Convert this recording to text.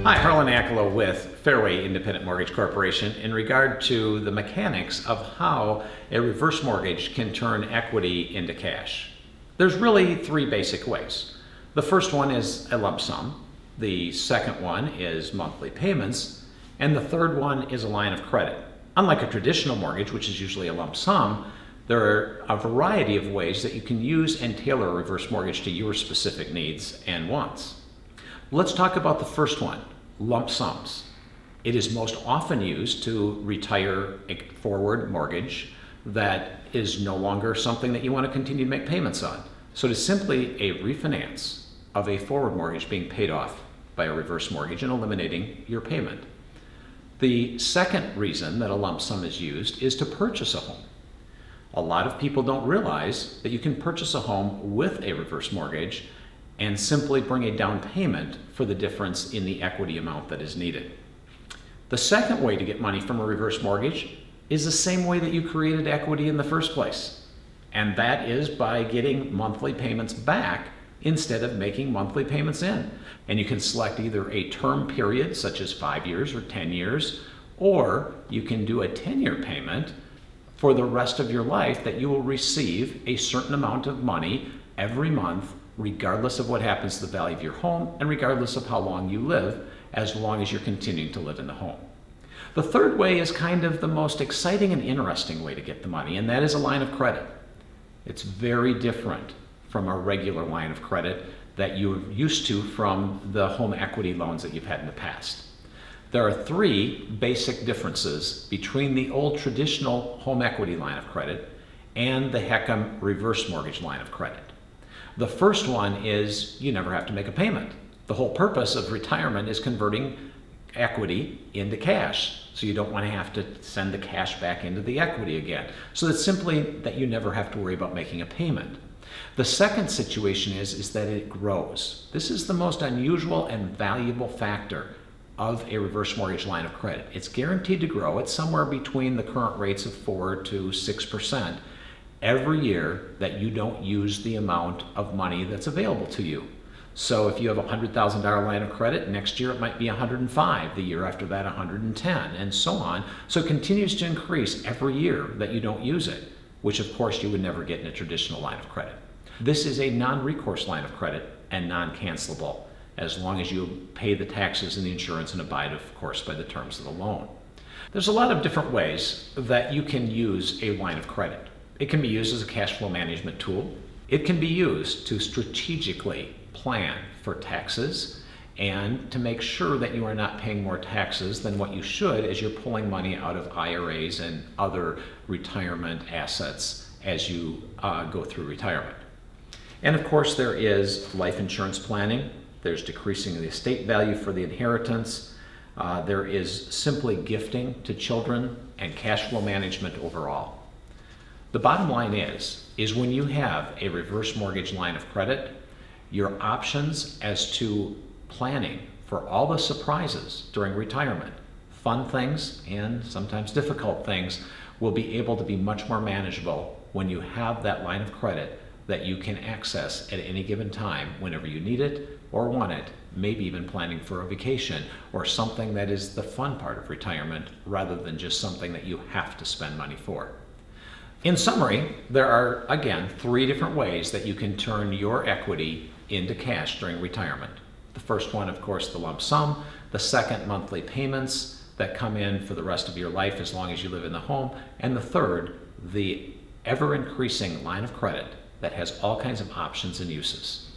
Hi, Harlan Akelo with Fairway Independent Mortgage Corporation in regard to the mechanics of how a reverse mortgage can turn equity into cash. There's really three basic ways. The first one is a lump sum, the second one is monthly payments, and the third one is a line of credit. Unlike a traditional mortgage, which is usually a lump sum, there are a variety of ways that you can use and tailor a reverse mortgage to your specific needs and wants. Let's talk about the first one, lump sums. It is most often used to retire a forward mortgage that is no longer something that you want to continue to make payments on. So it is simply a refinance of a forward mortgage being paid off by a reverse mortgage and eliminating your payment. The second reason that a lump sum is used is to purchase a home. A lot of people don't realize that you can purchase a home with a reverse mortgage and simply bring a down payment for the difference in the equity amount that is needed. The second way to get money from a reverse mortgage is the same way that you created equity in the first place, and that is by getting monthly payments back instead of making monthly payments in. And you can select either a term period, such as 5 years or 10 years, or you can do a 10-year payment for the rest of your life that you will receive a certain amount of money every month, regardless of what happens to the value of your home and regardless of how long you live, as long as you're continuing to live in the home. The third way is kind of the most exciting and interesting way to get the money, and that is a line of credit. It's very different from a regular line of credit that you're used to from the home equity loans that you've had in the past. There are three basic differences between the old traditional home equity line of credit and the HECM reverse mortgage line of credit. The first one is you never have to make a payment. The whole purpose of retirement is converting equity into cash, so you don't want to have to send the cash back into the equity again. So it's simply that you never have to worry about making a payment. The second situation is that it grows. This is the most unusual and valuable factor of a reverse mortgage line of credit. It's guaranteed to grow. It's somewhere between the current rates of 4 to 6% every year that you don't use the amount of money that's available to you. So if you have a $100,000 line of credit, next year it might be 105, the year after that 110, and so on. So it continues to increase every year that you don't use it, which of course you would never get in a traditional line of credit. This is a non-recourse line of credit and non-cancelable, as long as you pay the taxes and the insurance and abide, of course, by the terms of the loan. There's a lot of different ways that you can use a line of credit. It can be used as a cash flow management tool. It can be used to strategically plan for taxes and to make sure that you are not paying more taxes than what you should as you're pulling money out of IRAs and other retirement assets as you go through retirement. And of course, there is life insurance planning. There's decreasing the estate value for the inheritance. There is simply gifting to children and cash flow management overall. The bottom line is when you have a reverse mortgage line of credit, your options as to planning for all the surprises during retirement, fun things and sometimes difficult things, will be able to be much more manageable when you have that line of credit that you can access at any given time whenever you need it or want it, maybe even planning for a vacation or something that is the fun part of retirement rather than just something that you have to spend money for. In summary, there are, again, three different ways that you can turn your equity into cash during retirement. The first one, of course, the lump sum. The second, monthly payments that come in for the rest of your life as long as you live in the home. And the third, the ever-increasing line of credit that has all kinds of options and uses.